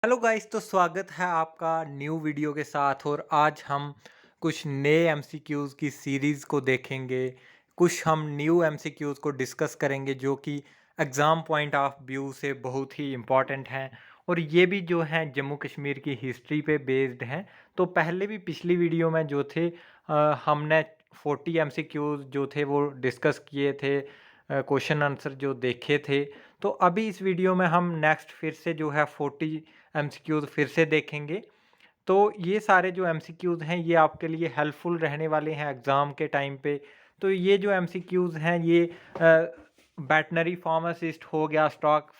Hello guys, तो स्वागत है आपका न्यू वीडियो के साथ। और आज हम कुछ नए एमसीक्यूज़ की सीरीज़ को देखेंगे। कुछ हम न्यू एमसीक्यूज़ को डिस्कस करेंगे जो कि एग्ज़ाम पॉइंट ऑफ व्यू से बहुत ही इम्पॉर्टेंट हैं। और ये भी जो हैं जम्मू कश्मीर की हिस्ट्री पे बेस्ड हैं। तो पहले भी पिछली वीडियो में जो थे हमने 40 एमसीक्यूज़ जो थे वो डिस्कस किए थे, क्वेश्चन आंसर जो देखे थे। तो अभी इस वीडियो में हम नेक्स्ट फिर से जो है 40 एमसीक्यूज़ फिर से देखेंगे। तो ये सारे जो एमसीक्यूज़ हैं ये आपके लिए हेल्पफुल रहने वाले हैं एग्ज़ाम के टाइम पे। तो ये जो एमसीक्यूज़ हैं ये वेटनरी फार्मासिस्ट हो गया, स्टॉक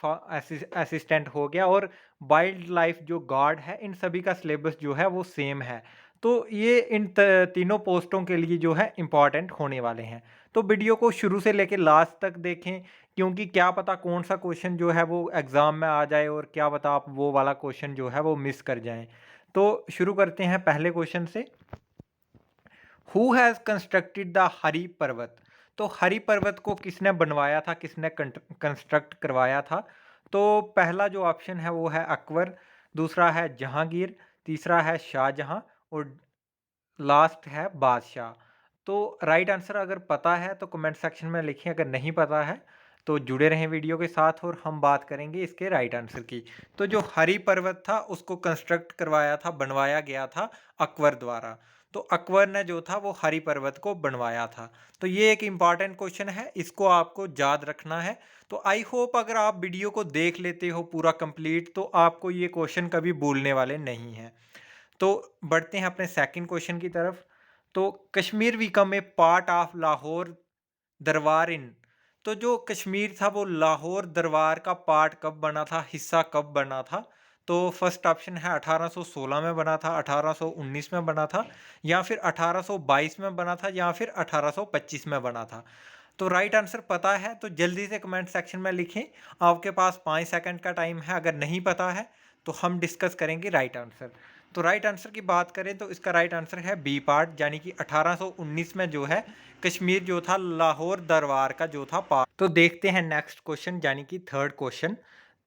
असिस्टेंट हो गया और वाइल्ड लाइफ जो गार्ड है, इन सभी का सिलेबस जो है वो सेम है। तो ये इन तीनों पोस्टों के लिए जो है इम्पॉर्टेंट होने वाले हैं। तो वीडियो को शुरू से लेकर लास्ट तक देखें, क्योंकि क्या पता कौन सा क्वेश्चन जो है वो एग्ज़ाम में आ जाए और क्या पता आप वो वाला क्वेश्चन जो है वो मिस कर जाएं। तो शुरू करते हैं पहले क्वेश्चन से। Who has constructed the Hari पर्वत? तो हरि पर्वत को किसने बनवाया था, किसने कंस्ट्रक्ट करवाया था? तो पहला जो ऑप्शन है वो है अकबर, दूसरा है जहांगीर, तीसरा है शाहजहां और लास्ट है बादशाह। तो राइट आंसर अगर पता है तो कमेंट सेक्शन में लिखें, अगर नहीं पता है तो जुड़े रहें वीडियो के साथ और हम बात करेंगे इसके राइट आंसर की। तो जो हरि पर्वत था उसको कंस्ट्रक्ट करवाया था, बनवाया गया था अकबर द्वारा। तो अकबर ने जो था वो हरि पर्वत को बनवाया था। तो ये एक इम्पॉर्टेंट क्वेश्चन है, इसको आपको याद रखना है। तो आई होप अगर आप वीडियो को देख लेते हो पूरा कंप्लीट तो आपको ये क्वेश्चन कभी भूलने वाले नहीं हैं। तो बढ़ते हैं अपने सेकंड क्वेश्चन की तरफ। तो Kashmir become a part of Lahore दरबार इन। तो जो कश्मीर था वो लाहौर दरबार का पार्ट कब बना था, हिस्सा कब बना था? तो फर्स्ट ऑप्शन है 1816 में बना था, 1819 में बना था, या फिर 1822 में बना था, या फिर 1825 में बना था। तो राइट आंसर पता है तो जल्दी से कमेंट सेक्शन में लिखें। आपके पास 5 सेकंड का टाइम है। अगर नहीं पता है तो हम डिस्कस करेंगे राइट आंसर। तो राइट आंसर की बात करें तो इसका राइट आंसर है बी पार्ट, यानी कि 1819 में जो है कश्मीर जो था लाहौर दरबार का जो था पार्ट। तो देखते हैं नेक्स्ट क्वेश्चन, यानी कि थर्ड क्वेश्चन।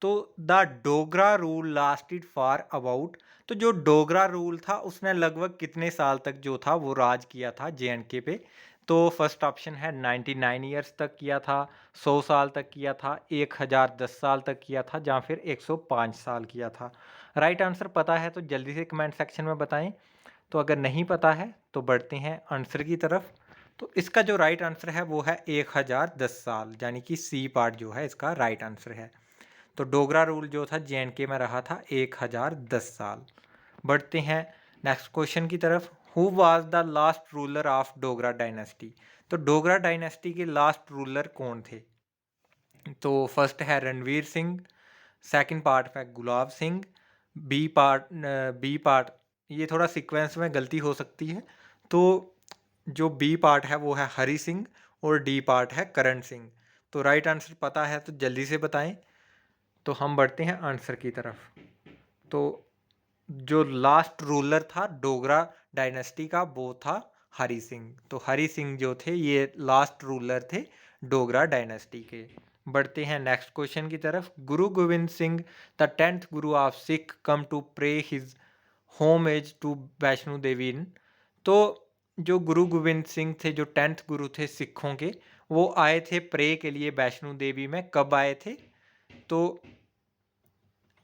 तो the Dogra rule lasted for about. तो जो डोगरा रूल था उसने लगभग कितने साल तक जो था वो राज किया था जेएंडके पे? तो फर्स्ट ऑप्शन है 99 ईयर्स तक किया था, 100 साल तक किया था, 1010 साल तक किया था, या फिर 105 साल किया था। राइट आंसर पता है तो जल्दी से कमेंट सेक्शन में बताएं। तो अगर नहीं पता है तो बढ़ते हैं आंसर की तरफ। तो इसका जो राइट आंसर है वो है 1010 साल, यानी कि सी पार्ट जो है इसका राइट आंसर है। तो डोगरा रूल जो था जेएंडके में रहा था 1010 साल। बढ़ते हैं नेक्स्ट क्वेश्चन की तरफ। Who was the last ruler of Dogra dynasty? तो डोगरा डायनेस्टी के लास्ट रूलर कौन थे? तो फर्स्ट है रणवीर सिंह, सेकंड पार्ट है गुलाब सिंह, बी पार्ट ये थोड़ा सीक्वेंस में गलती हो सकती है। तो जो बी पार्ट है वो है हरी सिंह और डी पार्ट है करण सिंह। तो राइट आंसर पता है तो जल्दी से बताएं। तो हम बढ़ते हैं आंसर की तरफ। तो जो लास्ट रूलर था डोगरा डायनेस्टी का वो था हरी सिंह। तो हरी सिंह जो थे ये लास्ट रूलर थे डोगरा डायनेस्टी के। बढ़ते हैं नेक्स्ट क्वेश्चन की तरफ। गुरु Govind Singh the 10th guru of Sikh come to pray his home as to Vaishno Devi in. तो जो गुरु गोविंद सिंह थे, जो 10th गुरु थे सिखों के, वो आए थे प्रे के लिए वैष्णो देवी में। कब आए थे? तो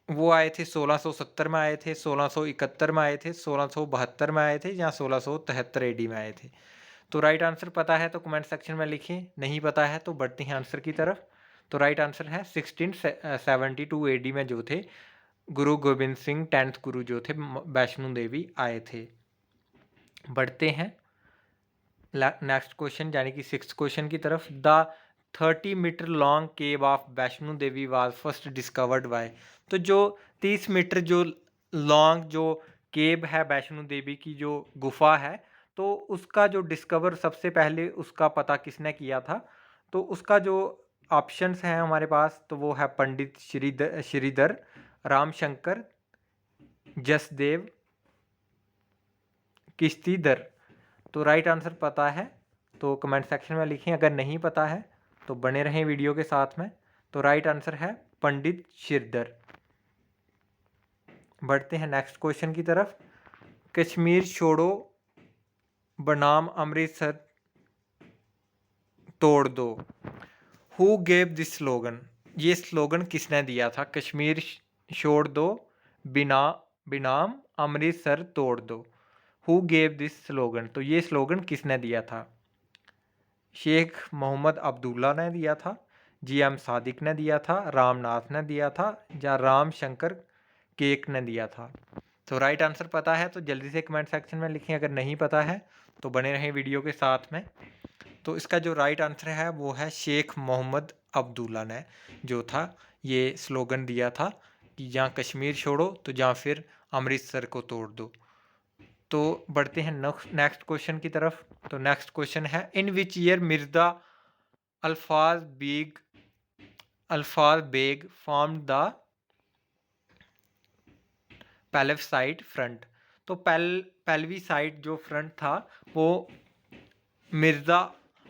वो आए थे 1670 में आए थे, 1671 में आए थे, 1672 में आए थे, या 1673 एडी में आए थे। तो राइट आंसर पता है तो कमेंट सेक्शन में लिखिए, नहीं पता है तो बढ़ते हैं आंसर की तरफ। तो राइट आंसर है 1672 एडी में जो थे गुरु गोविंद सिंह 10th गुरु जो थे वैष्णो देवी आए थे। बढ़ते हैं नेक्स्ट क्वेश्चन, यानी कि सिक्स क्वेश्चन की तरफ। The 30 metre long cave of Vaishno Devi was first discovered by. तो जो 30 मीटर जो लॉन्ग जो केव है वैष्णो देवी की जो गुफा है, तो उसका जो डिस्कवर सबसे पहले उसका पता किसने किया था? तो उसका जो ऑप्शंस हैं हमारे पास तो वो है पंडित श्रीधर, रामशंकर, जसदेव, किश्तीधर। तो राइट आंसर पता है तो कमेंट सेक्शन में लिखें, अगर नहीं पता है तो बने रहें वीडियो के साथ में। तो राइट आंसर है पंडित श्रीधर। बढ़ते हैं नेक्स्ट क्वेश्चन की तरफ। कश्मीर छोड़ो बनाम अमृतसर तोड़ दो, हु गेव दिस स्लोगन? ये स्लोगन किसने दिया था? कश्मीर छोड़ दो बिना बनाम अमृतसर तोड़ दो, हु गेव दिस स्लोगन? तो ये स्लोगन किसने दिया था? शेख मोहम्मद अब्दुल्ला ने दिया था, जी.एम. सादिक ने दिया था, रामनाथ ने दिया था, या राम शंकर केक ने दिया था? तो राइट आंसर पता है तो जल्दी से कमेंट सेक्शन में लिखें, अगर नहीं पता है तो बने रहें वीडियो के साथ में। तो इसका जो राइट आंसर है वो है शेख मोहम्मद अब्दुल्ला ने जो था ये स्लोगन दिया था कि जहाँ कश्मीर छोड़ो तो जहाँ फिर अमृतसर को तोड़ दो। तो बढ़ते हैं नेक्स्ट क्वेश्चन की तरफ। तो नेक्स्ट क्वेश्चन है, इन विच ईयर मिर्जा अल्फाज बेग फॉर्म्ड द पैलेसाइड फ्रंट? तो पैलवी साइड जो फ्रंट था वो मिर्ज़ा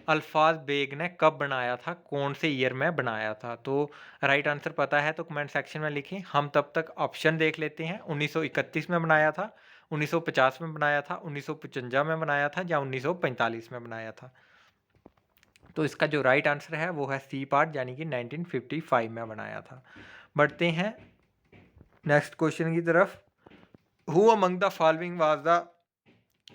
अल्फाज बेग ने कब बनाया था, कौन से ईयर में बनाया था? तो राइट आंसर पता है तो कमेंट सेक्शन में लिखें। हम तब तक ऑप्शन देख लेते हैं। 1931 में बनाया था, 1950 में बनाया था, 1955 में बनाया था, या 1945 में बनाया था? तो इसका जो राइट आंसर है वो है सी पार्ट, यानी कि 1955 में बनाया था। बढ़ते हैं नेक्स्ट क्वेश्चन की तरफ। Who among the following was the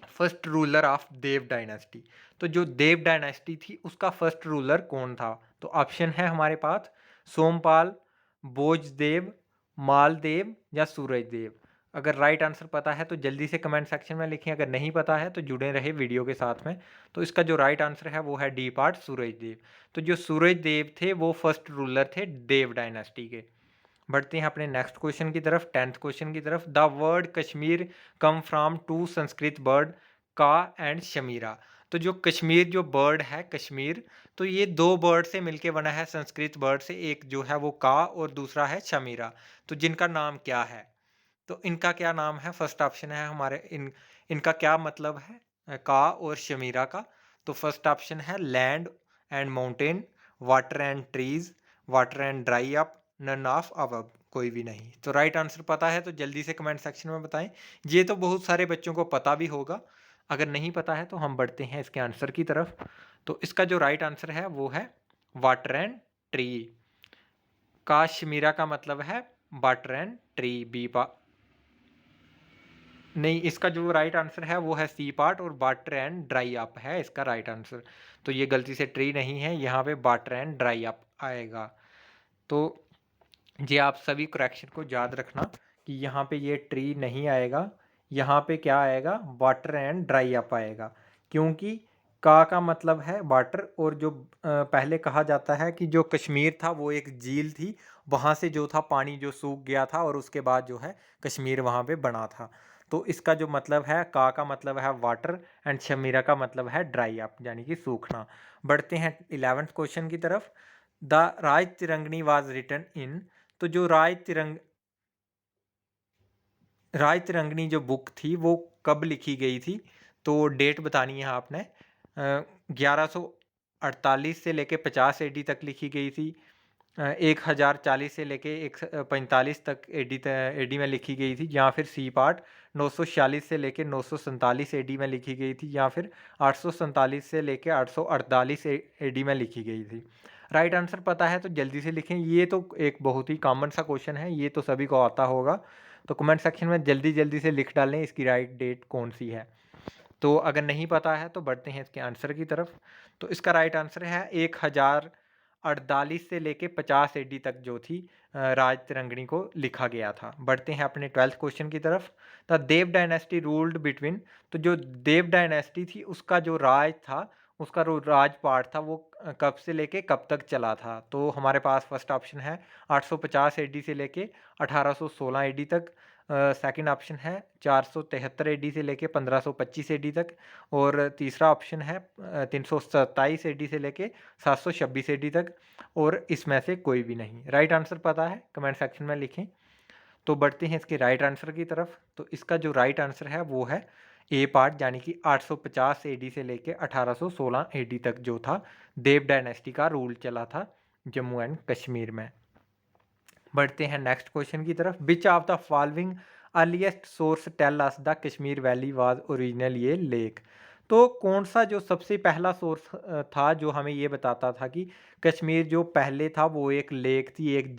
first ruler of Dev dynasty? तो जो देव डायनेस्टी थी उसका फर्स्ट रूलर कौन था? तो ऑप्शन है हमारे पास सोमपाल, भोजदेव, मालदेव, या सूरजदेव। अगर राइट आंसर पता है तो जल्दी से कमेंट सेक्शन में लिखें, अगर नहीं पता है तो जुड़े रहे वीडियो के साथ में। तो इसका जो राइट आंसर है वो है डी पार्ट, सूरजदेव। तो जो सूरजदेव थे वो फर्स्ट रूलर थे देव डायनेस्टी के। बढ़ते हैं अपने नेक्स्ट क्वेश्चन की तरफ, 10th क्वेश्चन की तरफ। The word Kashmir come from two Sanskrit word का एंड शमीरा? तो जो कश्मीर जो वर्ड है कश्मीर, तो ये दो वर्ड से मिलके बना है संस्कृत वर्ड से, एक जो है वो का और दूसरा है शमीरा। तो जिनका नाम क्या है? तो इनका क्या नाम है? फर्स्ट ऑप्शन है हमारे इनका क्या मतलब है का और शमीरा का? तो फर्स्ट ऑप्शन है land and mountain, water and trees, water and dry up, none of above, कोई भी नहीं। तो राइट आंसर पता है तो जल्दी से कमेंट सेक्शन में बताएं। ये तो बहुत सारे बच्चों को पता भी होगा, अगर नहीं पता है तो हम बढ़ते हैं इसके आंसर की तरफ। तो इसका जो राइट आंसर है वो है वाटर एंड ट्री। काश्मीरा का मतलब है वाटर एंड ट्री, बी पा नहीं, इसका जो राइट आंसर है वो है सी पार्ट, और वाटर एंड ड्राई अप है इसका राइट आंसर। तो ये गलती से ट्री नहीं है, यहाँ पे वाटर एंड ड्राई अप आएगा। तो ये आप सभी करेक्शन को याद रखना कि यहाँ पे ये ट्री नहीं आएगा, यहाँ पे क्या आएगा? वाटर एंड ड्राई अप आएगा, क्योंकि का मतलब है वाटर, और जो पहले कहा जाता है कि जो कश्मीर था वो एक झील थी, वहाँ से जो था पानी जो सूख गया था और उसके बाद जो है कश्मीर वहाँ पे बना था। तो इसका जो मतलब है का मतलब है वाटर एंड शमीरा का मतलब है ड्राई अप, यानी कि सूखना। बढ़ते हैं 11th क्वेश्चन की तरफ। The Rajatarangini was written in? तो जो राज तिरंगनी जो बुक थी वो कब लिखी गई थी? तो डेट बतानी है आपने। 1148 से लेके 50 एडी तक लिखी गई थी, 1040 से लेके 45 तक एडी में लिखी गई थी, या फिर सी पार्ट 946 से लेके 947 एडी में लिखी गई थी, या फिर 847 से लेके 848 एडी में लिखी गई थी? राइट आंसर पता है तो जल्दी से लिखें। ये तो एक बहुत ही कॉमन सा क्वेश्चन है, ये तो सभी को आता होगा। तो कमेंट सेक्शन में जल्दी जल्दी से लिख डालें इसकी राइट डेट कौन सी है। तो अगर नहीं पता है तो बढ़ते हैं इसके आंसर की तरफ। तो इसका राइट आंसर है 1048 से लेके 50 एडी तक जो थी राज तिरंगनी को लिखा गया था। बढ़ते हैं अपने 12th क्वेश्चन की तरफ। The Dev dynasty ruled between? तो जो देव डायनेस्टी थी उसका जो राज था, उसका जो राजपाट था वो कब से लेके कब तक चला था? तो हमारे पास फर्स्ट ऑप्शन है 850 एडी से लेके 1816 एडी तक। सेकंड ऑप्शन है 473 एडी से लेके 1525 एडी तक। और तीसरा ऑप्शन है 327 एडी से लेके 726 एडी तक। और इसमें से कोई भी नहीं। राइट आंसर पता है कमेंट सेक्शन में लिखें। तो बढ़ते हैं इसके राइट आंसर की तरफ। तो इसका जो राइट आंसर है वो है ए पार्ट, यानी कि 850 एडी से लेके 1816 एडी तक जो था देव डायनेस्टी का रूल चला था जम्मू एंड कश्मीर में। बढ़ते हैं नेक्स्ट क्वेश्चन की तरफ। Which of the following earliest source tell us the Kashmir valley was original a lake. तो कौन सा जो सबसे पहला सोर्स था जो हमें ये बताता था कि कश्मीर जो पहले था वो एक लेक थी, एक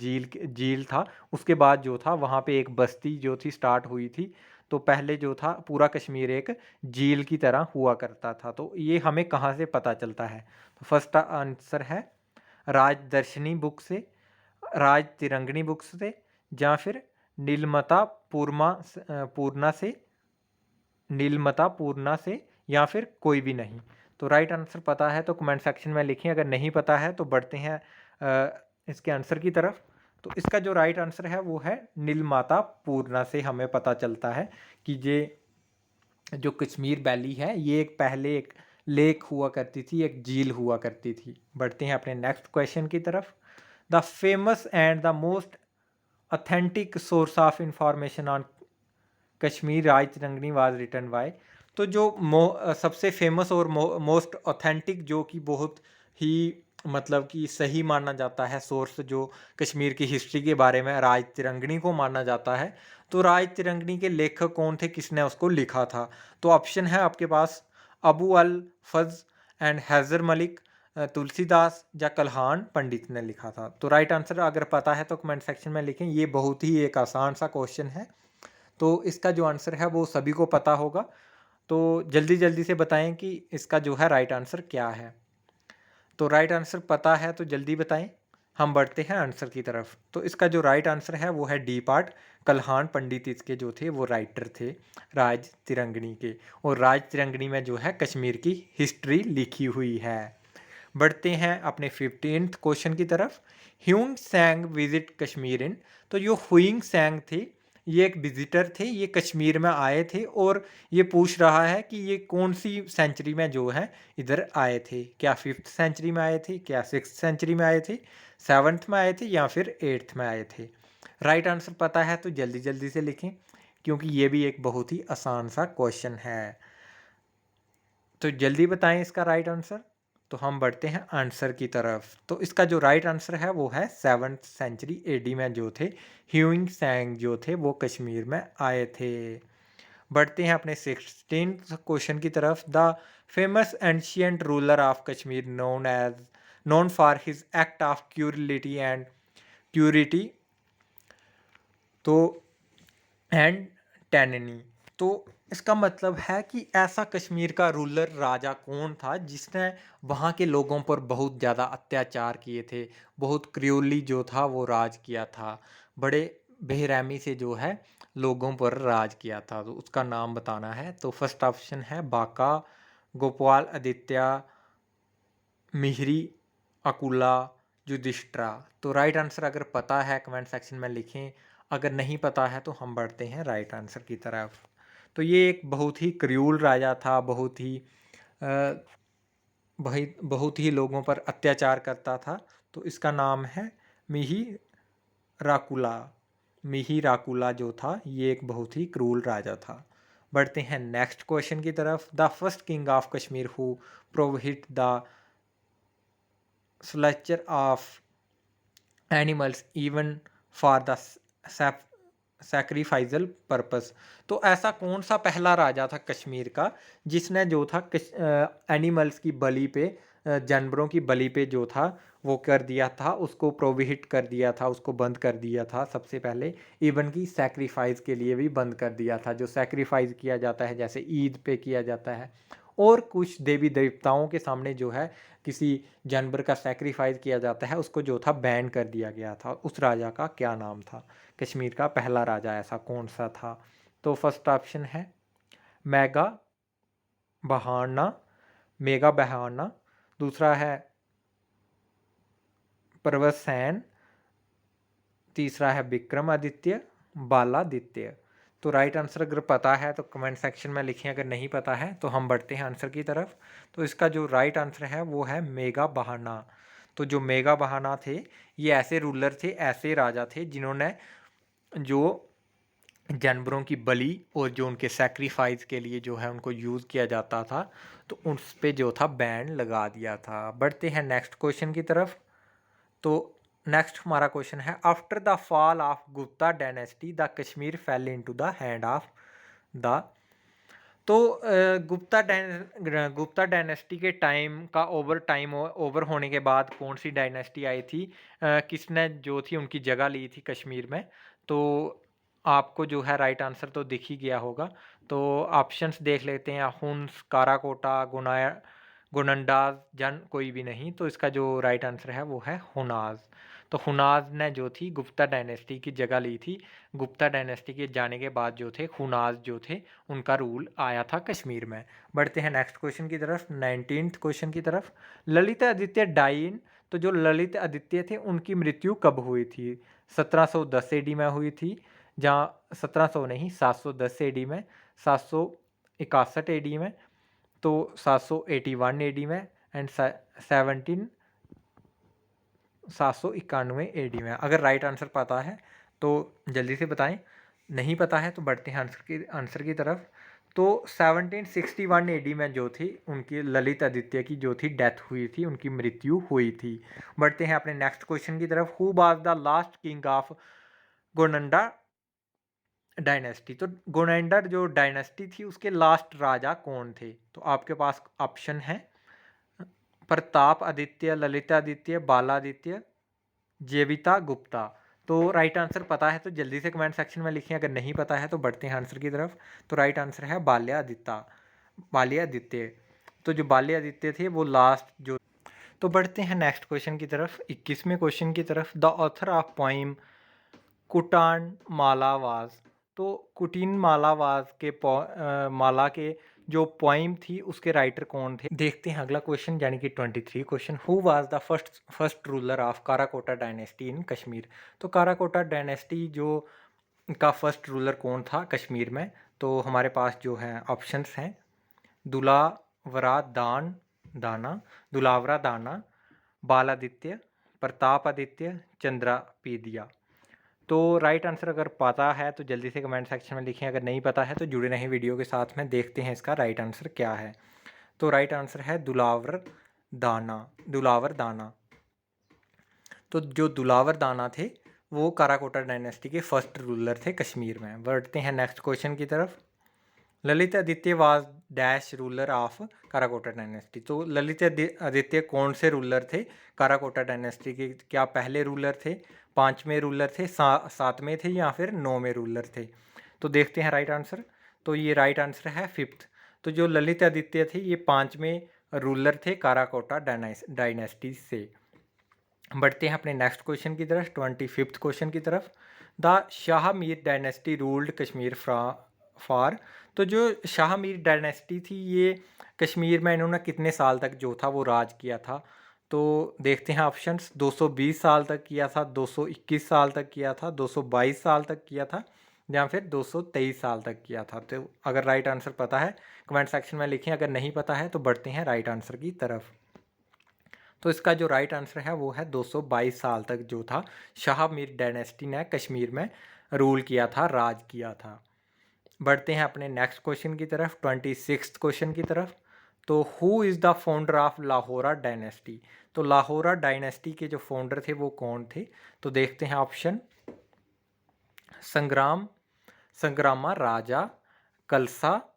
झील था, उसके बाद जो था वहाँ पे एक बस्ती जो थी स्टार्ट हुई थी। तो पहले जो था पूरा कश्मीर एक झील की तरह हुआ करता था। तो ये हमें कहाँ से पता चलता है? तो फर्स्ट आंसर है राजदर्शनी बुक से, राज तिरंगनी बुक से, या फिर नीलमता पूर्णा से, नीलमता पूर्णा से, या फिर कोई भी नहीं। तो राइट आंसर पता है तो कमेंट सेक्शन में लिखें, अगर नहीं पता है तो बढ़ते हैं इसके आंसर की तरफ। तो इसका जो राइट आंसर है वो है नीलमाता पूर्णा से हमें पता चलता है कि ये जो कश्मीर वैली है ये एक पहले एक लेक हुआ करती थी, एक झील हुआ करती थी। बढ़ते हैं अपने नेक्स्ट क्वेश्चन की तरफ। The famous and the most authentic source of information on Kashmir Rajatarangini was written by. तो जो सबसे फेमस और मोस्ट ऑथेंटिक जो कि बहुत ही मतलब कि सही माना जाता है सोर्स जो कश्मीर की हिस्ट्री के बारे में राज तिरंगनी को माना जाता है। तो राज तिरंगनी के लेखक कौन थे, किसने उसको लिखा था? तो ऑप्शन है आपके पास अबू अल फज एंड हैज़र मलिक, तुलसीदास या कल्हान पंडित ने लिखा था। तो राइट आंसर अगर पता है तो कमेंट सेक्शन में लिखें। ये बहुत ही एक आसान सा क्वेश्चन है, तो इसका जो आंसर है वो सभी को पता होगा। तो जल्दी जल्दी से बताएं कि इसका जो है राइट आंसर क्या है। तो राइट आंसर पता है तो जल्दी बताएं। हम बढ़ते हैं आंसर की तरफ। तो इसका जो राइट आंसर है वो है डी पार्ट। कल्हान पंडित इसके जो थे वो राइटर थे राज तिरंगनी के, और राज तिरंगनी में जो है कश्मीर की हिस्ट्री लिखी हुई है। बढ़ते हैं अपने 15th क्वेश्चन की तरफ। ह्यूंग सैंग विजिट कश्मीर इन। तो जो हुइंग सैंग थे ये एक विजिटर थे, ये कश्मीर में आए थे, और ये पूछ रहा है कि ये कौन सी सेंचुरी में जो है इधर आए थे। क्या 5th सेंचुरी में आए थे, क्या 6th सेंचुरी में आए थे, 7th में आए थे, या फिर 8th में आए थे? राइट आंसर पता है तो जल्दी जल्दी से लिखें, क्योंकि ये भी एक बहुत ही आसान सा क्वेश्चन है। तो जल्दी बताएं इसका राइट आंसर। तो हम बढ़ते हैं आंसर की तरफ। तो इसका जो राइट आंसर है वो है 7th सेंचुरी एडी में जो थे ह्यूइंग सैंग जो थे वो कश्मीर में आए थे। बढ़ते हैं अपने 16th क्वेश्चन की तरफ। The famous ancient ruler of Kashmir known for his act of cruelty and purity to and टेननी। तो इसका मतलब है कि ऐसा कश्मीर का रूलर राजा कौन था जिसने वहाँ के लोगों पर बहुत ज़्यादा अत्याचार किए थे, बहुत क्रूरली जो था वो राज किया था, बड़े बेरहमी से जो है लोगों पर राज किया था। तो उसका नाम बताना है। तो फर्स्ट ऑप्शन है बाका, गोपाल आदित्य, मिहरी, अकुला, युधिष्ठिरा। तो राइट आंसर अगर पता है कमेंट सेक्शन में लिखें, अगर नहीं पता है तो हम बढ़ते हैं राइट आंसर की तरफ। तो ये एक बहुत ही क्रूर राजा था, बहुत ही लोगों पर अत्याचार करता था। तो इसका नाम है मिही राकुला। मिही राकुला जो था ये एक बहुत ही क्रूर राजा था। बढ़ते हैं नेक्स्ट क्वेश्चन की तरफ। The first king of Kashmir who prohibit the slaughter of animals even for the sacrificial purpose. तो ऐसा कौन सा पहला राजा था कश्मीर का जिसने जो था एनिमल्स की बलि पे, जानवरों की बलि पे जो था वो कर दिया था, उसको प्रोहिबिट कर दिया था, उसको बंद कर दिया था सबसे पहले। इवन की सैक्रिफाइस के लिए भी बंद कर दिया था, जो सैक्रिफाइस किया जाता है जैसे ईद पे किया जाता है, और कुछ देवी देवताओं के सामने जो है किसी जानवर का सैक्रिफाइस किया जाता है, उसको जो था बैन कर दिया गया था। उस राजा का क्या नाम था? कश्मीर का पहला राजा ऐसा कौन सा था? तो फर्स्ट ऑप्शन है मेगा बहाना, मेगा बहाना। दूसरा है प्रवसैन। तीसरा है विक्रमादित्य, बालादित्य। तो राइट आंसर अगर पता है तो कमेंट सेक्शन में लिखें, अगर नहीं पता है तो हम बढ़ते हैं आंसर की तरफ। तो इसका जो राइट आंसर है वो है मेगा बहाना। तो जो मेगा बहाना थे ये ऐसे रूलर थे, ऐसे राजा थे जिन्होंने जो जानवरों की बलि और जो उनके सैक्रिफाइस के लिए जो है उनको यूज़ किया जाता था, तो उस पे जो था बैन लगा दिया था। बढ़ते हैं नेक्स्ट क्वेश्चन की तरफ। तो नेक्स्ट हमारा क्वेश्चन है, after the fall of Gupta dynasty the Kashmir fail into the hand of the. तो गुप्ता डायनेस्टी के टाइम का ओवर होने के बाद कौन सी डायनेस्टी आई थी, किसने जो थी उनकी जगह ली थी कश्मीर में। तो आपको जो है राइट आंसर तो दिख ही गया होगा। तो ऑप्शंस देख लेते हैं, हुन्स, काराकोटा, गुनंडाज, जन कोई भी नहीं। तो इसका जो राइट आंसर है वो है हुनाज। तो हुनाज ने जो थी गुप्ता डायनेस्टी की जगह ली थी। गुप्ता डायनेस्टी के जाने के बाद जो थे हुनाज जो थे उनका रूल आया था कश्मीर में। बढ़ते हैं नेक्स्ट क्वेश्चन की तरफ, 19th क्वेश्चन की तरफ। ललित आदित्य डाइन, तो जो ललित आदित्य थे उनकी मृत्यु कब हुई थी? 1710 एडी में हुई थी, जहाँ 1700 नहीं 710 एडी में, 761 एडी में, तो 781 एडी में एंड 791 एडी में। अगर राइट आंसर पता है तो जल्दी से बताएं, नहीं पता है तो बढ़ते हैं आंसर की तरफ। तो 1761 एडी में जो थी उनकी ललित आदित्य की जो थी डेथ हुई थी, उनकी मृत्यु हुई थी। बढ़ते हैं अपने नेक्स्ट क्वेश्चन की तरफ। Who was the last king of Gonanda dynasty? तो गोनेंडर जो डायनेस्टी थी उसके लास्ट राजा कौन थे? तो आपके पास ऑप्शन है, प्रताप आदित्य, ललितादित्य, बालादित्य, जेविता गुप्ता। तो राइट आंसर पता है तो जल्दी से कमेंट सेक्शन में लिखें, अगर नहीं पता है तो बढ़ते हैं आंसर की तरफ। तो राइट आंसर है बाल्यादित्य। तो जो बाल्यादित्य थे वो लास्ट जो। तो बढ़ते हैं नेक्स्ट क्वेश्चन की तरफ, 21वें क्वेश्चन की तरफ। द ऑथर ऑफ पोइम कुटान मालावाज, तो कुटीन मालावाज के माला के जो पोइम थी उसके राइटर कौन थे? देखते हैं अगला क्वेश्चन यानी कि 23 question. Who was the first ruler of Karkota dynasty in Kashmir? तो काराकोटा डायनेस्टी जो का फर्स्ट रूलर कौन था कश्मीर में? तो हमारे पास जो है ऑप्शंस हैं, दुलावरा दाना, बालादित्य, प्रतापादित्य, चंद्रापीदिया। तो राइट आंसर अगर पता है तो जल्दी से कमेंट सेक्शन में लिखें, अगर नहीं पता है तो जुड़े रहें वीडियो के साथ में, देखते हैं इसका राइट आंसर क्या है। तो राइट आंसर है दुलावर दाना। तो जो दुलावर दाना थे वो काराकोटा डायनेस्टी के फर्स्ट रूलर थे कश्मीर में। बढ़ते हैं नेक्स्ट क्वेश्चन की तरफ। Lalitaditya was dash ruler of Karkota dynasty? तो ललित आदित्य कौन से रूलर थे काराकोटा डायनेस्टी के? क्या पहले रूलर थे, पाँचवें रूलर थे, सातवें थे या फिर नौवें रूलर थे? तो देखते हैं राइट आंसर। तो ये राइट आंसर है फिफ्थ। तो जो ललित आदित्य थे ये पाँचवें रूलर थे काराकोटा डायनेस्टी से। बढ़ते हैं अपने नेक्स्ट क्वेश्चन की तरफ, 25th क्वेश्चन की तरफ। The Shah Mir dynasty ruled Kashmir for, तो जो शाह मीर डायनेस्टी थी ये कश्मीर में इन्होंने कितने साल तक जो था वो राज किया था? तो देखते हैं ऑप्शंस, 220 साल तक किया था, 221 साल तक किया था, 222 साल तक किया था, या फिर 223 साल तक किया था। तो अगर राइट आंसर पता है कमेंट सेक्शन में लिखें, अगर नहीं पता है तो बढ़ते हैं राइट आंसर की तरफ। तो इसका जो राइट आंसर है वो है 222 साल तक जो था शाह मीर डायनेस्टी ने कश्मीर में रूल किया था, राज किया था। बढ़ते हैं अपने नेक्स्ट क्वेश्चन की तरफ, 26th क्वेश्चन की तरफ। तो who is the founder of Lohara dynasty? तो लाहौरा डायनेस्टी के जो फाउंडर थे वो कौन थे? तो देखते हैं ऑप्शन, संग्रामा राजा, कलसा,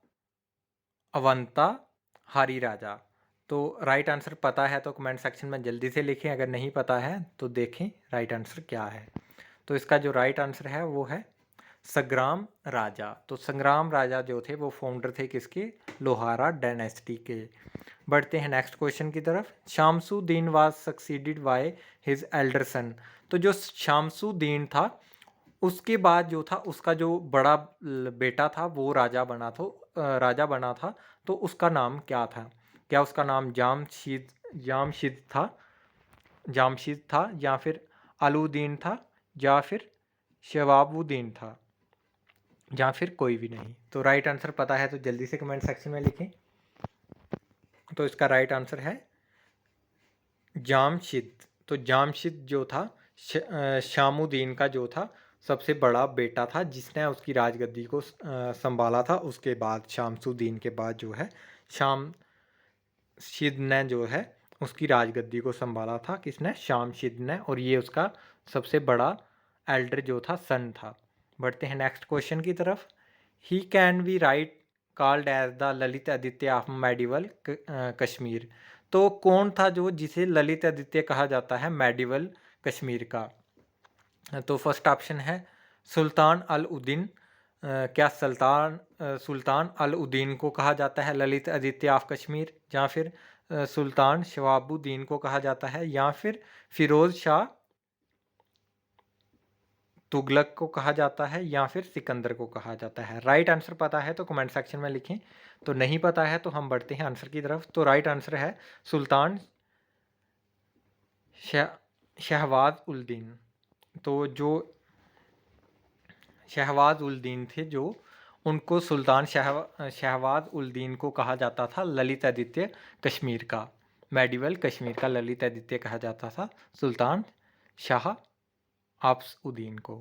अवंता, हरी राजा। तो राइट आंसर पता है तो कमेंट सेक्शन में जल्दी से लिखें, अगर नहीं पता है तो देखें राइट आंसर क्या है। तो इसका जो राइट आंसर है वो है संग्राम राजा। तो संग्राम राजा जो थे वो फाउंडर थे किसके? लोहारा डायनेस्टी के। बढ़ते हैं नेक्स्ट क्वेश्चन की तरफ। Shamsuddin was succeeded by his elder son, तो जो शामसुद्दीन था उसके बाद जो था उसका जो बड़ा बेटा था वो राजा बना था। तो उसका नाम क्या था? क्या उसका नाम जामशिद था या फिर अलाउद्दीन था या फिर शवाबुद्दीन था या फिर कोई भी नहीं? तो राइट आंसर पता है तो जल्दी से कमेंट सेक्शन में लिखें। तो इसका राइट आंसर है जामशिद। तो जामशिद जो था शामुद्दीन का जो था सबसे बड़ा बेटा था जिसने उसकी राजगद्दी को संभाला था। उसके बाद शामसुद्दीन के बाद जो है शामशिद ने जो है उसकी राजगद्दी को संभाला था किसने? शामशिद ने, और ये उसका सबसे बड़ा एल्डर जो था सन था। बढ़ते हैं नेक्स्ट क्वेश्चन की तरफ। He can be right called as the Lalit Aditya of medieval Kashmir. तो कौन था जो जिसे ललित आदित्य कहा जाता है मेडिवल कश्मीर का? तो फर्स्ट ऑप्शन है सुल्तान अल उद्दीन। क्या सुल्तान अल उद्दीन को कहा जाता है ललित आदित्य ऑफ कश्मीर, या फिर सुल्तान शवाबुद्दीन को कहा जाता है, या फिर फिरोज शाह तुगलक को कहा जाता है, या फिर सिकंदर को कहा जाता है? राइट आंसर पता है तो कमेंट सेक्शन में लिखें, तो नहीं पता है तो हम बढ़ते हैं आंसर की तरफ। तो राइट आंसर है सुल्तान शहवाज उल दीन। तो जो शहवाज उल दीन थे जो, उनको सुल्तान शहवाज उल दीन को कहा जाता था ललित आदित्य कश्मीर का, मेडिवल कश्मीर का ललित आदित्य कहा जाता था सुल्तान शाह आप्स उद्दीन को।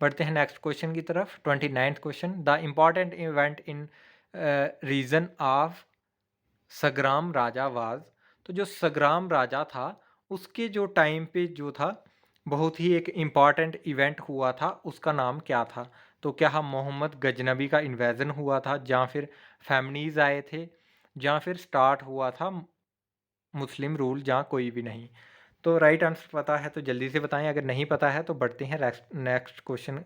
बढ़ते हैं नेक्स्ट क्वेश्चन की तरफ। 29th question. The important event in reign of Sangrama Raja was. तो जो सग्राम राजा था उसके जो टाइम पे जो था बहुत ही एक इम्पॉर्टेंट इवेंट हुआ था, उसका नाम क्या था? तो क्या मोहम्मद गजनबी का इन्वेजन हुआ था, या फिर फैमिनीज आए थे, या फिर स्टार्ट हुआ था मुस्लिम रूल, या कोई भी नहीं? तो राइट आंसर पता है तो जल्दी से बताएं, अगर नहीं पता है तो बढ़ते हैं नेक्स्ट क्वेश्चन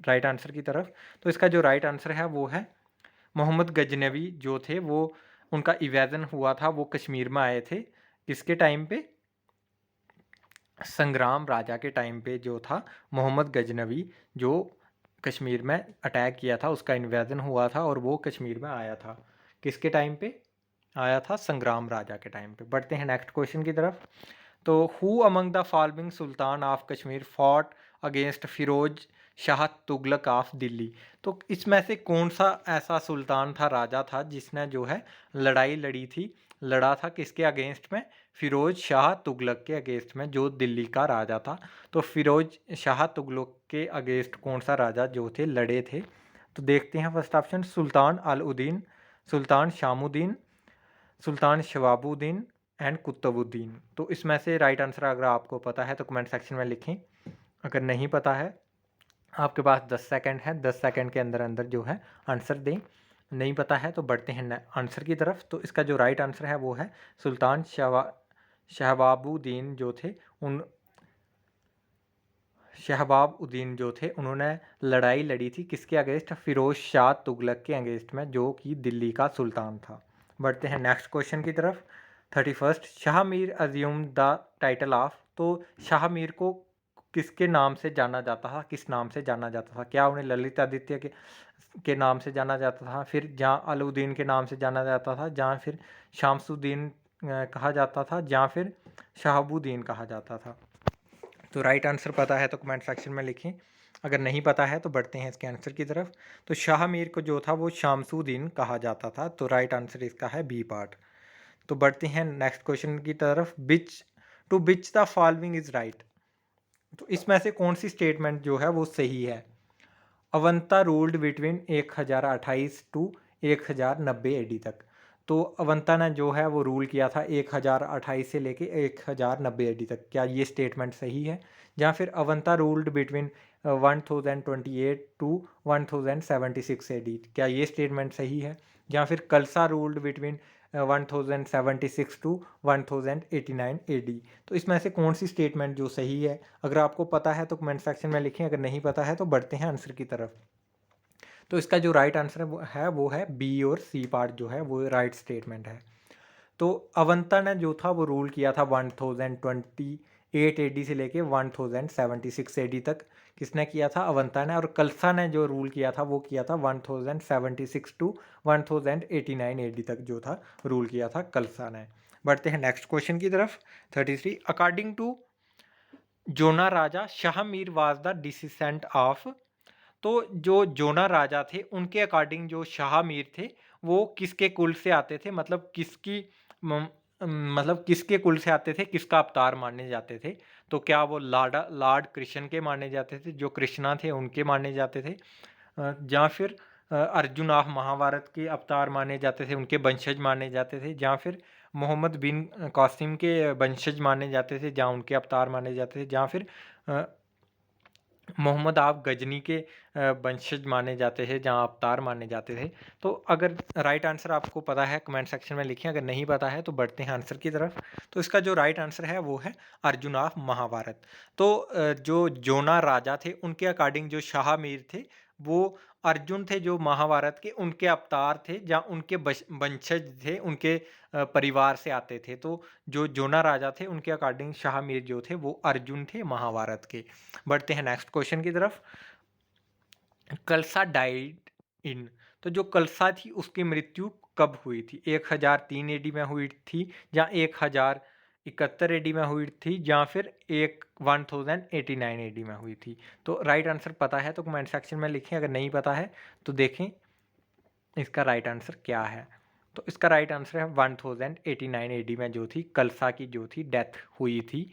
राइट आंसर की तरफ। तो इसका जो राइट आंसर है वो है मोहम्मद गजनवी जो थे वो, उनका इवेजन हुआ था, वो कश्मीर में आए थे किसके टाइम पे? संग्राम राजा के टाइम पे जो था मोहम्मद गजनवी जो कश्मीर में अटैक किया था, उसका इन्वेजन हुआ था और वो कश्मीर में आया था। किसके टाइम पे आया था? संग्राम राजा के टाइम पे। बढ़ते हैं नेक्स्ट क्वेश्चन की तरफ। तो who among the following sultan of Kashmir fought against Firoz Shah Tughlaq of Delhi. तो इसमें से कौन सा ऐसा सुल्तान था, राजा था, जिसने जो है लड़ाई लड़ी थी, लड़ा था किसके अगेंस्ट में? फिरोज शाह तुगलक के अगेंस्ट में, जो दिल्ली का राजा था। तो फिरोज शाह तुगलक के अगेंस्ट कौन सा राजा जो थे लड़े थे? तो देखते हैं first option Sultan Alauddin, Sultan Shamsuddin, Sultan Shahabuddin and Qutbuddin. तो इसमें से राइट आंसर अगर आपको पता है तो कमेंट सेक्शन में लिखें, अगर नहीं पता है आपके पास 10 सेकंड है, 10 सेकंड के अंदर अंदर जो है आंसर दें। नहीं पता है तो बढ़ते हैं आंसर की तरफ। तो इसका जो राइट आंसर है वो है सुल्तान शहबाबुद्दीन जो थे, उन शहबाबुद्दीन जो थे उन्होंने लड़ाई लड़ी थी किसके अगेंस्ट? फिरोज शाह तुगलक के अगेंस्ट में, जो कि दिल्ली का सुल्तान था। बढ़ते हैं नेक्स्ट क्वेश्चन की तरफ। 31st। Shah Mir assume the title of. तो शाह मीर को किसके नाम से जाना जाता था, किस नाम से जाना जाता था? क्या उन्हें ललित आदित्य के नाम से जाना जाता था, फिर जहाँ अलउद्दीन के नाम से जाना जाता था, जहाँ फिर शामसुद्दीन कहा जाता था, जहाँ फिर शहाबुद्दीन कहा जाता था? तो राइट आंसर पता है तो कमेंट सेक्शन में लिखें, अगर नहीं पता है तो बढ़ते हैं इसके आंसर की तरफ। तो शाह मीर को जो था वो शामसुद्दीन कहा जाता था। तो राइट आंसर इसका है बी पार्ट। तो बढ़ते हैं नेक्स्ट क्वेश्चन की तरफ। बिच द फॉलोइंग इज राइट। तो इसमें से कौन सी स्टेटमेंट जो है वो सही है? Avantha ruled between 1028 to 1090 AD तक। तो अवंता ने जो है वो रूल किया था 1028 से लेके 1090 एडी तक। क्या ये स्टेटमेंट सही है? या फिर Avantha ruled between 1028 to 1076 AD, क्या ये स्टेटमेंट सही है? या फिर कलसा रूल्ड बिटवीन 1076 टू 1089 एडी। तो इसमें से कौन सी स्टेटमेंट जो सही है? अगर आपको पता है तो कमेंट सेक्शन में लिखें, अगर नहीं पता है तो बढ़ते हैं आंसर की तरफ। तो इसका जो राइट आंसर वो है बी और सी पार्ट जो है वो राइट स्टेटमेंट है। तो अवंता ने जो था वो रूल किया था 1028 एडी से लेके 1076 एडी तक। किसने किया था? अवंता ने। और कलसा ने जो रूल किया था वो किया था 1076 टू 1089 एडी तक जो था रूल किया था कलसा ने। बढ़ते हैं नेक्स्ट क्वेश्चन की तरफ। 33। According to Jonaraja Shah Mir was the descendant of. तो जो जोना राजा थे उनके अकॉर्डिंग जो शाह मीर थे वो किसके कुल से आते थे? मतलब किसके कुल से आते थे, किसका अवतार माने जाते थे? तो क्या वो लॉर्ड कृष्ण के माने जाते थे, जो कृष्णा थे उनके माने जाते थे, या फिर अर्जुन ऑफ महाभारत के अवतार माने जाते थे, उनके वंशज माने जाते थे, या फिर मोहम्मद बिन कासिम के वंशज माने जाते थे, जहाँ उनके अवतार माने जाते थे, जहाँ फिर मोहम्मद आप गजनी के वंशज माने जाते हैं, जहाँ अवतार माने जाते थे। तो अगर राइट आंसर आपको पता है कमेंट सेक्शन में लिखें, अगर नहीं पता है तो बढ़ते हैं आंसर की तरफ। तो इसका जो राइट आंसर है वो है अर्जुन ऑफ महाभारत। तो जो जोना राजा थे उनके अकॉर्डिंग जो शाह मीर थे वो अर्जुन थे, जो महाभारत के उनके अवतार थे, जहाँ उनके वंशज थे, उनके परिवार से आते थे। तो जो जोना राजा थे उनके अकॉर्डिंग शाह मीर जो थे वो अर्जुन थे महाभारत के। बढ़ते हैं नेक्स्ट क्वेश्चन की तरफ। कलसा डाइड इन, तो जो कलसा थी उसकी मृत्यु कब हुई थी? 1003 एडी में हुई थी, या 1071 एडी में हुई थी, या फिर 1089 एडी में हुई थी? तो राइट आंसर पता है तो कमेंट सेक्शन में लिखें, अगर नहीं पता है तो देखें इसका राइट आंसर क्या है। तो इसका राइट आंसर है 1089 एडी में जो थी कलसा की जो थी डेथ हुई थी,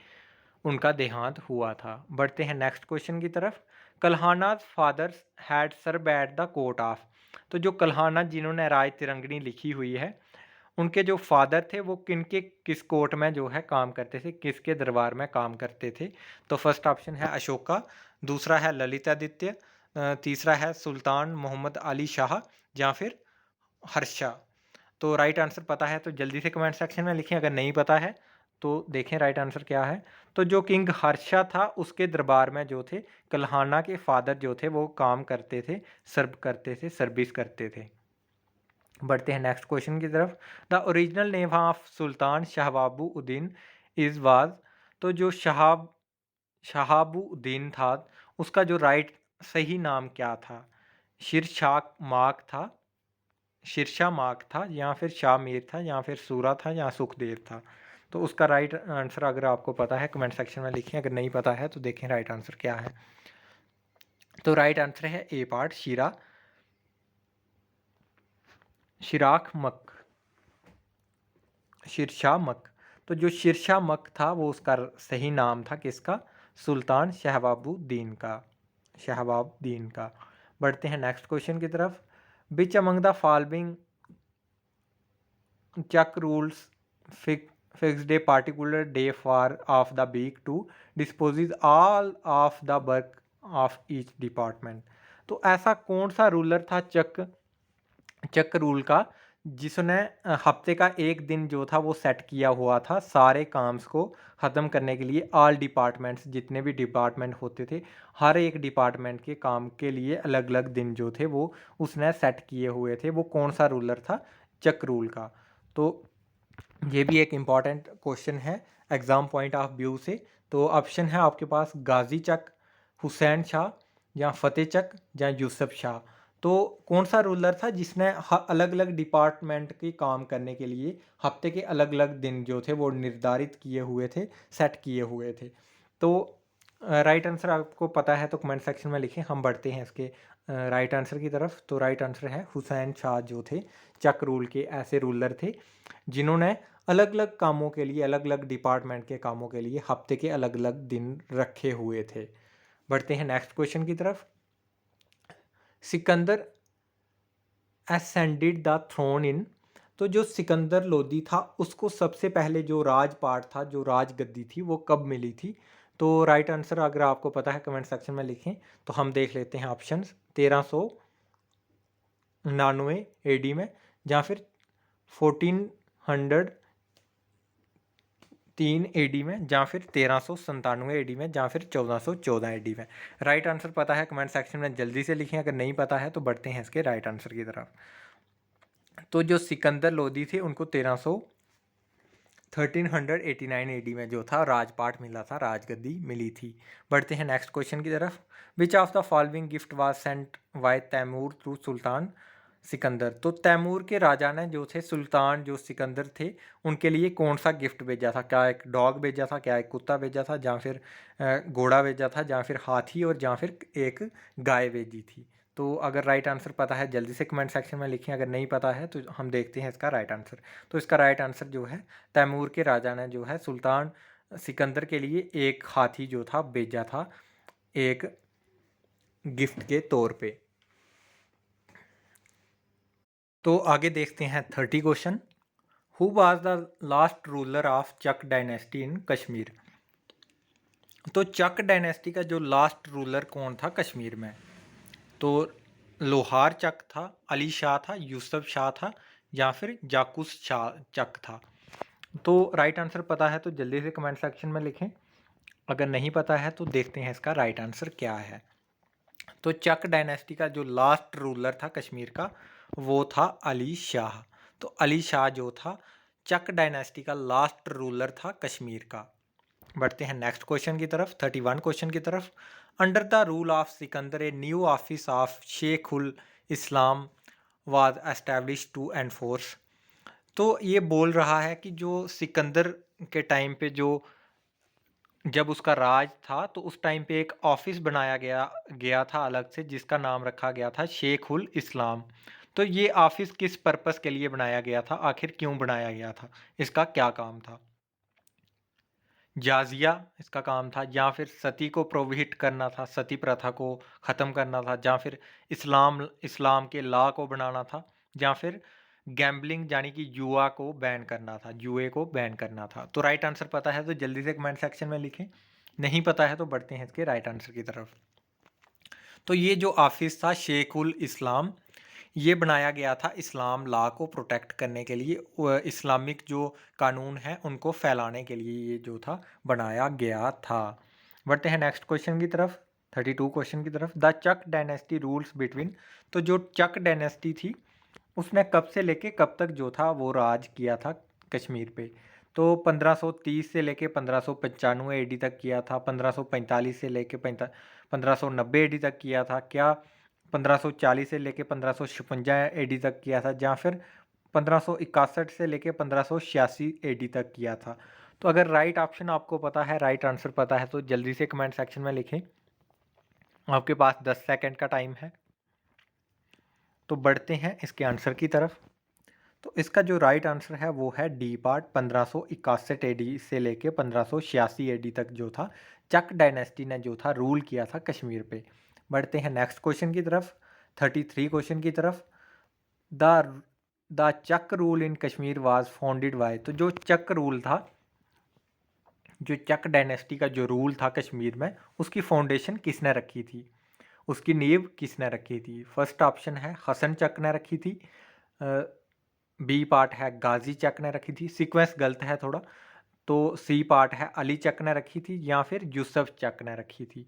उनका देहांत हुआ था। बढ़ते हैं नेक्स्ट क्वेश्चन की तरफ। Kalhana's fathers had serve at the court of, तो जो कल्हाना जिन्होंने राज तिरंगनी लिखी हुई है उनके जो फादर थे वो किनके किस कोर्ट में जो है काम करते थे, किसके दरबार में काम करते थे? तो फर्स्ट ऑप्शन है अशोका, दूसरा है ललितादित्य, तीसरा है सुल्तान मोहम्मद अली शाह, या फिर हर्षा। तो राइट आंसर पता है तो जल्दी से कमेंट सेक्शन में लिखें, अगर नहीं पता है तो देखें राइट आंसर क्या है। तो जो किंग हर्षा था उसके दरबार में जो थे कल्हाना के फादर जो थे वो काम करते थे, सर्व करते थे, सर्विस करते थे। बढ़ते हैं नेक्स्ट क्वेश्चन की तरफ। The original name of sultan Shahabuddin is was, तो जो शहाबुद्दीन था उसका जो राइट सही नाम क्या था? शिरशाह मार्क था, शिरशाह मार्क था, या फिर शाह मीर था, या फिर सूरा था, या सुखदेव था? तो उसका राइट आंसर अगर आपको पता है कमेंट सेक्शन में लिखें, अगर नहीं पता है तो देखें राइट आंसर क्या है। तो राइट आंसर है ए पार्ट शिराख मक, शिरशाह मक। तो जो शिरशाह मक था वो उसका सही नाम था किसका? सुल्तान शहबाबुद्दीन का, शहबाबुद्दीन का। बढ़ते हैं नेक्स्ट क्वेश्चन की तरफ। Which among the following Chak rules fixed a particular day for of the week to disposes all of the work of each department, तो ऐसा कौन सा रूलर था चक रूल का जिसने हफ्ते का एक दिन जो था वो सेट किया हुआ था सारे काम्स को ख़त्म करने के लिए? ऑल डिपार्टमेंट्स, जितने भी डिपार्टमेंट होते थे हर एक डिपार्टमेंट के काम के लिए अलग अलग दिन जो थे वो उसने सेट किए हुए थे। वो कौन सा रूलर था चक रूल का? तो ये भी एक इम्पॉर्टेंट क्वेश्चन है एग्ज़ाम पॉइंट ऑफ व्यू से। तो ऑप्शन है आपके पास गाजी चक, हुसैन शाह, या फतेह चक, या यूसुफ शाह। तो कौन सा रूलर था जिसने अलग अलग डिपार्टमेंट के काम करने के लिए हफ्ते के अलग अलग दिन जो थे वो निर्धारित किए हुए थे, सेट किए हुए थे? तो राइट आंसर आपको पता है तो कमेंट सेक्शन में लिखें, हम बढ़ते हैं इसके राइट आंसर की तरफ। तो राइट आंसर है हुसैन शाह जो थे चक रूल के ऐसे रूलर थे जिन्होंने अलग अलग कामों के लिए, अलग अलग डिपार्टमेंट के कामों के लिए हफ्ते के अलग अलग दिन रखे हुए थे। बढ़ते हैं नेक्स्ट क्वेश्चन की तरफ। Sikandar ascended the thrown in, तो जो सिकंदर लोदी था उसको सबसे पहले जो राजपाट था, जो राजगद्दी थी वो कब मिली थी? तो राइट आंसर अगर आपको पता है कमेंट सेक्शन में लिखें। तो हम देख लेते हैं ऑप्शंस। 1399 एडी में, या फिर 1403 एडी में, या फिर 1397 एडी में, या फिर 1414 एडी में? राइट आंसर पता है कमेंट सेक्शन में जल्दी से लिखें, अगर नहीं पता है तो बढ़ते हैं इसके राइट आंसर की तरफ। तो जो सिकंदर लोदी थे उनको 1389 एडी में जो था राजपाट मिला था, राजगद्दी मिली थी। बढ़ते हैं नेक्स्ट क्वेश्चन की तरफ। Which of the following gift was sent by Timur to Sultan Sikandar, तो तैमूर के राजा ने जो थे सुल्तान जो सिकंदर थे उनके लिए कौन सा गिफ्ट भेजा था? क्या एक डॉग भेजा था, क्या एक कुत्ता भेजा था, या फिर घोड़ा भेजा था, या फिर हाथी, और या फिर एक गाय भेजी थी? तो अगर राइट आंसर पता है जल्दी से कमेंट सेक्शन में लिखें, अगर नहीं पता है तो हम देखते हैं इसका राइट आंसर। तो इसका राइट आंसर जो है तैमूर के राजा ने जो है सुल्तान सिकंदर के लिए एक हाथी जो था भेजा था एक गिफ्ट के तौर पे। तो आगे देखते हैं 30 question. Who was the last ruler of Chak dynasty in Kashmir. तो चक डायनेस्टी का जो लास्ट रूलर कौन था कश्मीर में? तो लोहार चक था, अली शाह था, यूसुफ शाह था, या फिर जाकुस शाह चक था। तो राइट आंसर पता है तो जल्दी से कमेंट सेक्शन में लिखें, अगर नहीं पता है तो देखते हैं इसका राइट आंसर क्या है। तो चक डायनेस्टी का जो लास्ट रूलर था कश्मीर का वो था अली शाह। तो अली शाह जो था चक डायनेस्टी का लास्ट रूलर था कश्मीर का। बढ़ते हैं नेक्स्ट क्वेश्चन की तरफ, 31 क्वेश्चन की तरफ। Under the rule of Sikandar a new office of Shaikh ul Islam was establish to enforce. तो ये बोल रहा है कि जो सिकंदर के टाइम पे जो जब उसका राज था तो उस टाइम पे एक ऑफिस बनाया गया गया था अलग से, जिसका नाम रखा गया था शेख उल इस्लाम। तो ये ऑफिस किस पर्पस के लिए बनाया गया था, आखिर क्यों बनाया गया था, इसका क्या काम था? जाजिया इसका काम था, या फिर सती को प्रोहिबिट करना था, सती प्रथा को ख़त्म करना था, या फिर इस्लाम के लॉ को बनाना था, या फिर गैम्बलिंग यानी कि जुआ को बैन करना था, जुए को बैन करना था। तो राइट आंसर पता है तो जल्दी से कमेंट सेक्शन में लिखें, नहीं पता है तो बढ़ते हैं इसके राइट आंसर की तरफ। तो ये जो ऑफिस था शेख उल इस्लाम, ये बनाया गया था इस्लाम लॉ को प्रोटेक्ट करने के लिए, इस्लामिक जो कानून हैं उनको फैलाने के लिए ये जो था बनाया गया था। बढ़ते हैं नेक्स्ट क्वेश्चन की तरफ, 32 क्वेश्चन की तरफ। The Chak dynasty rules between. तो जो चक डायनेस्टी थी उसने कब से लेके कब तक जो था वो राज किया था कश्मीर पे? तो 1530 से लेके 1595 एडी तक किया था, 1545 से लेके 1590 एडी तक किया था क्या, 1540 से लेके 1556 एडी तक किया था, या फिर 1561 से लेके 1586 एडी तक किया था? तो अगर राइट ऑप्शन आपको पता है, राइट आंसर पता है तो जल्दी से कमेंट सेक्शन में लिखें, आपके पास 10 सेकंड का टाइम है। तो बढ़ते हैं इसके आंसर की तरफ। तो इसका जो राइट आंसर है वो है डी पार्ट, 1561 एडी से लेके 1586 एडी तक जो था चक डायनेस्टी ने जो था रूल किया था कश्मीर पे। बढ़ते हैं नेक्स्ट क्वेश्चन की तरफ, 33 क्वेश्चन की तरफ। The the Chak rule in Kashmir was founded by. तो जो चक रूल था, जो चक डायनेस्टी का जो रूल था कश्मीर में, उसकी फाउंडेशन किसने रखी थी, उसकी नींव किसने रखी थी? फर्स्ट ऑप्शन है हसन चक ने रखी थी, बी पार्ट है गाजी चक ने रखी थी, सीक्वेंस गलत है थोड़ा, तो सी पार्ट है अली चक ने रखी थी, या फिर यूसुफ चक ने रखी थी।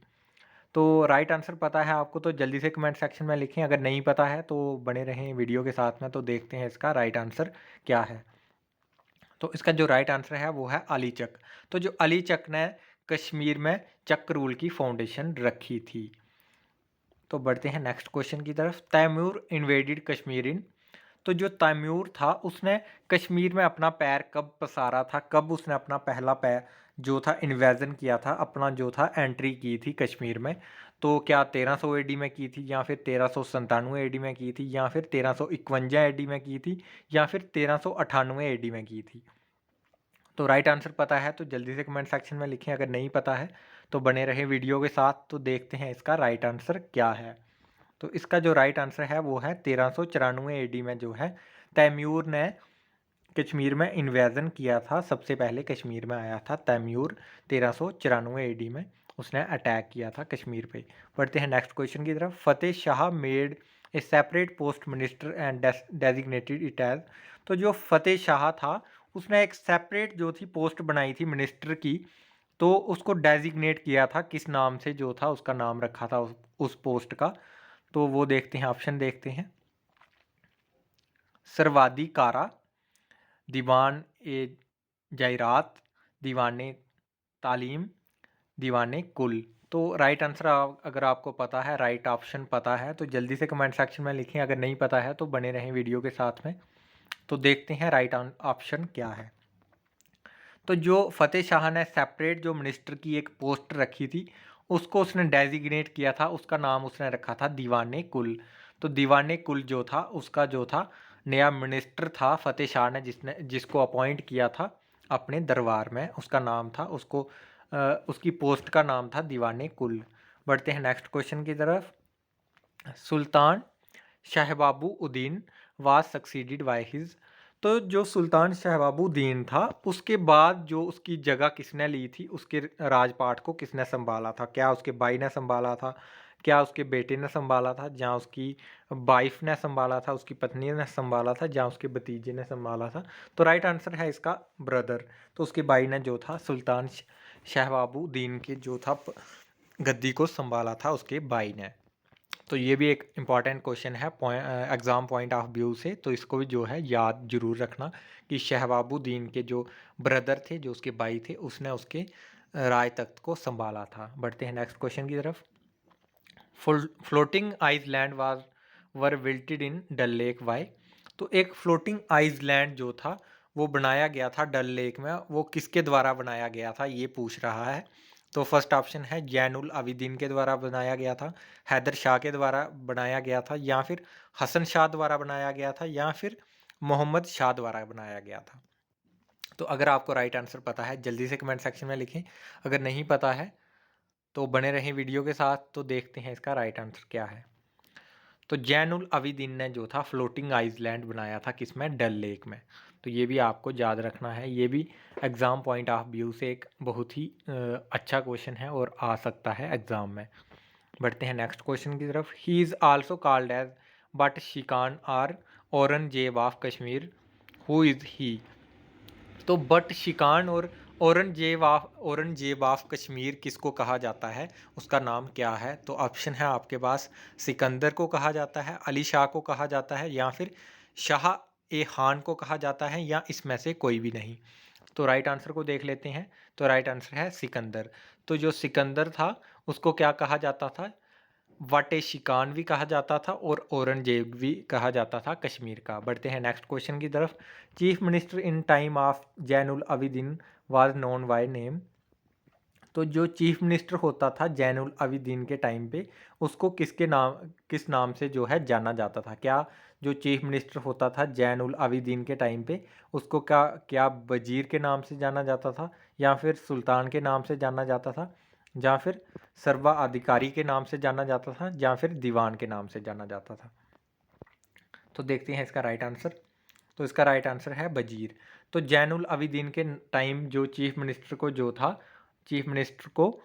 तो राइट आंसर पता है आपको तो जल्दी से कमेंट सेक्शन में लिखें, अगर नहीं पता है तो बने रहें वीडियो के साथ में, तो देखते हैं इसका राइट आंसर क्या है। तो इसका जो राइट आंसर है वो है अली चक। तो जो अली चक ने कश्मीर में चक रूल की फाउंडेशन रखी थी। तो बढ़ते हैं नेक्स्ट क्वेश्चन की तरफ। तैमूर इन्वेडेड कश्मीर इन। तो जो तैमूर था उसने कश्मीर में अपना पैर कब पसारा था, कब उसने अपना पहला पैर जो था इन्वेजन किया था, अपना जो था एंट्री की थी कश्मीर में? तो क्या 1300 एडी में की थी, या फिर 1397 एडी में की थी, या फिर 1351 एडी में की थी, या फिर 1398 एडी में की थी? तो राइट आंसर पता है तो जल्दी से कमेंट सेक्शन में लिखें, अगर नहीं पता है तो बने रहे वीडियो के साथ, तो देखते हैं इसका राइट आंसर क्या है। तो इसका जो राइट आंसर है वो है 1394 एडी में जो है तैमूर ने कश्मीर में इन्वेजन किया था, सबसे पहले कश्मीर में आया था तैमूर, 1394 एडी में उसने अटैक किया था कश्मीर पे। बढ़ते हैं नेक्स्ट क्वेश्चन की तरफ। Fateh Shah made a separate post minister and designated it as. तो जो फतेह शाह था उसने एक सेपरेट जो थी पोस्ट बनाई थी मिनिस्टर की, तो उसको डेजिग्नेट किया था किस नाम से, जो था उसका नाम रखा था उस पोस्ट का? तो वो देखते हैं, ऑप्शन देखते हैं। सरवादी कारा, दीवान ए जायरात, दीवाने तालीम, दीवाने कुल। तो राइट आंसर अगर आपको पता है, राइट ऑप्शन पता है तो जल्दी से कमेंट सेक्शन में लिखें, अगर नहीं पता है तो बने रहें वीडियो के साथ में। तो देखते हैं राइट ऑप्शन क्या है। तो जो फतेह शाह ने सेपरेट जो मिनिस्टर की एक पोस्ट रखी थी उसको उसने डेजिग्नेट किया था, उसका नाम उसने रखा था दीवाने कुल। तो दीवाने कुल जो था उसका जो था नया मिनिस्टर था फतेह शाह ने जिसको अपॉइंट किया था अपने दरबार में, उसका नाम था उसकी पोस्ट का नाम था दीवाने कुल। बढ़ते हैं नेक्स्ट क्वेश्चन की तरफ। Sultan Shahabuddin was succeeded by his. तो जो सुल्तान शहबाबुद्दीन था उसके बाद जो उसकी जगह किसने ली थी, उसके राजपाट को किसने संभाला था? क्या उसके भाई ने संभाला था, क्या उसके बेटे ने संभाला था, या उसकी वाइफ ने संभाला था, उसकी पत्नी ने संभाला था, या उसके भतीजे ने संभाला था? तो राइट आंसर है इसका ब्रदर। तो उसके भाई ने जो था सुल्तान शहबाबुद्दीन के जो था गद्दी को संभाला था उसके भाई ने। तो ये भी एक इम्पॉर्टेंट क्वेश्चन है एग्ज़ाम पॉइंट ऑफ व्यू से, तो इसको भी जो है याद जरूर रखना कि शहबाबुद्दीन के जो ब्रदर थे, जो उसके भाई थे, उसने उसके राज तख्त को संभाला था। बढ़ते हैं नेक्स्ट क्वेश्चन की तरफ। Floating island was were wilted in Dal lake by. तो एक फ्लोटिंग आइसलैंड जो था वो बनाया गया था डल लेक में, वो किसके द्वारा बनाया गया था ये पूछ रहा है। तो फर्स्ट ऑप्शन है जैनुल आबिदीन के द्वारा बनाया गया था, हैदर शाह के द्वारा बनाया गया था, या फिर हसन शाह द्वारा बनाया गया था, या फिर मोहम्मद शाह द्वारा बनाया गया था। तो अगर आपको राइट आंसर पता है जल्दी से कमेंट सेक्शन में लिखें, अगर नहीं पता है तो बने रहें वीडियो के साथ। तो देखते हैं इसका राइट आंसर क्या है। तो जैनुल आबिदीन ने जो था फ्लोटिंग आइसलैंड बनाया था किसमें, डल लेक में। तो ये भी आपको याद रखना है, ये भी एग्ज़ाम पॉइंट ऑफ व्यू से एक बहुत ही अच्छा क्वेश्चन है और आ सकता है एग्ज़ाम में। बढ़ते हैं नेक्स्ट क्वेश्चन की तरफ। He is also called as Butshikan or Aurangzeb of Kashmir, who is he. तो बट शिकान और औरंगजेब ऑफ कश्मीर किसको कहा जाता है, उसका नाम क्या है? तो ऑप्शन है आपके पास, सिकंदर को कहा जाता है, अली शाह को कहा जाता है, या फिर शाह ए खान को कहा जाता है, या इसमें से कोई भी नहीं। तो राइट आंसर को देख लेते हैं। तो राइट आंसर है सिकंदर। तो जो सिकंदर था उसको क्या कहा जाता था, वाटे शिकान भी कहा जाता था और औरंगजेब भी कहा जाता था कश्मीर का। बढ़ते हैं नेक्स्ट क्वेश्चन की तरफ। Chief minister in time of Zainul Abidin was known by name. तो जो चीफ मिनिस्टर होता था जैनुल आबिदीन के टाइम पे, उसको किस नाम से जो है जाना जाता था? क्या जो चीफ मिनिस्टर होता था जैनुल आबिदीन के टाइम पे, उसको क्या क्या वजीर के नाम से जाना जाता था, या फिर सुल्तान के नाम से जाना जाता था, या फिर सर्वा अधिकारी के नाम से जाना जाता था, या फिर दीवान के नाम से जाना जाता था? तो देखते हैं इसका राइट आंसर। तो इसका राइट आंसर है वजीर। तो जैनुल आबिदीन के टाइम जो चीफ मिनिस्टर को जो था, चीफ मिनिस्टर को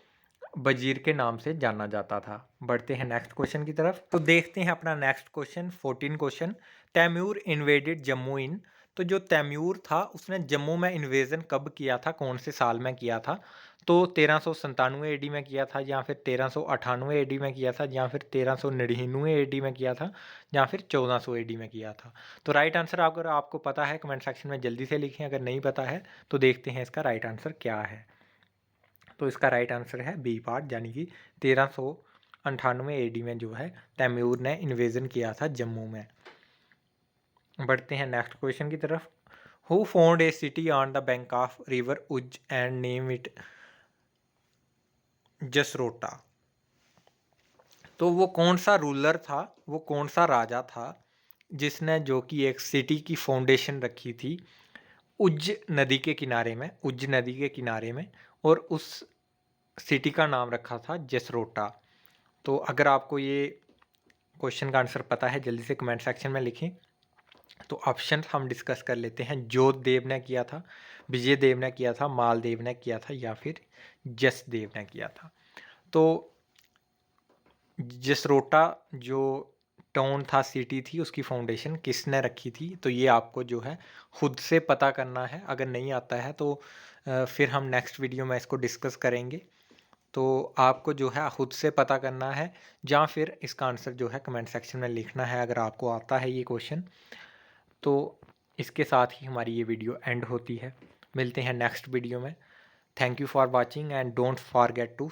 वजीर के नाम से जाना जाता था। बढ़ते हैं नेक्स्ट क्वेश्चन की तरफ। तो देखते हैं अपना next question 14 question. Timur invaded Jammu in. तो जो तैमूर था उसने जम्मू में इन्वेजन कब किया था, कौन से साल में किया था? तो 1397 एडी में किया था, या फिर 1398 एडी में किया था, या फिर 1399 एडी में किया था, या फिर 1400 एडी में किया था? तो राइट आंसर अगर आपको पता है कमेंट सेक्शन में जल्दी से लिखें, अगर नहीं पता है तो देखते हैं इसका राइट आंसर क्या है। तो इसका राइट आंसर है बी पार्ट, यानी कि 1398 एडी में जो है तैमूर ने इन्वेजन किया था जम्मू में। बढ़ते हैं नेक्स्ट क्वेश्चन की तरफ। Who found a city on the bank of river उज एंड नेम इट जसरोटा। तो वो कौन सा रूलर था, वो कौन सा राजा था जिसने जो कि एक सिटी की फाउंडेशन रखी थी उज्ज नदी के किनारे में, उज्ज नदी के किनारे में, और उस सिटी का नाम रखा था जसरोटा। तो अगर आपको ये क्वेश्चन का आंसर पता है जल्दी से कमेंट सेक्शन में लिखें। तो ऑप्शन हम डिस्कस कर लेते हैं। जोधदेव ने किया था, विजय देव ने किया था, मालदेव ने किया था, या फिर जसदेव ने किया था? तो जसरोटा जो टाउन था, सिटी थी, उसकी फाउंडेशन किसने रखी थी? तो ये आपको जो है खुद से पता करना है। अगर नहीं आता है तो फिर हम नेक्स्ट वीडियो में इसको डिस्कस करेंगे। तो आपको जो है खुद से पता करना है, या फिर इसका आंसर जो है कमेंट सेक्शन में लिखना है अगर आपको आता है ये क्वेश्चन। तो इसके साथ ही हमारी ये वीडियो एंड होती है। मिलते हैं नेक्स्ट वीडियो में। Thank you for watching and don't forget to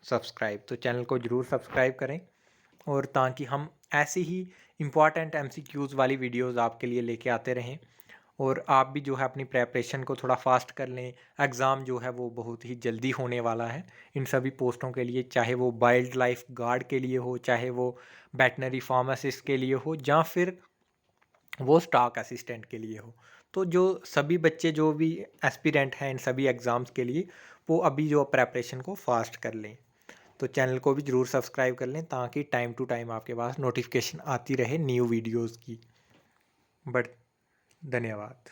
subscribe. तो चैनल को ज़रूर सब्सक्राइब करें, और ताकि हम ऐसी ही इम्पॉर्टेंट एमसीक्यूज़ वाली वीडियोज़ आपके लिए लेके आते रहें, और आप भी जो है अपनी प्रेपरेशन को थोड़ा फास्ट कर लें। एग्ज़ाम जो है वो बहुत ही जल्दी होने वाला है इन सभी पोस्टों के लिए, चाहे वो वाइल्ड लाइफ गार्ड के लिए हो, चाहे वो वेटनरी फार्मासिस्ट के लिए हो, या फिर वो स्टॉक असिस्टेंट के लिए हो। तो जो सभी बच्चे जो भी एस्पिरेंट हैं इन सभी एग्ज़ाम्स के लिए, वो अभी जो प्रेपरेशन को फास्ट कर लें। तो चैनल को भी ज़रूर सब्सक्राइब कर लें ताकि टाइम टू टाइम आपके पास नोटिफिकेशन आती रहे न्यू वीडियोज़ की। बट धन्यवाद।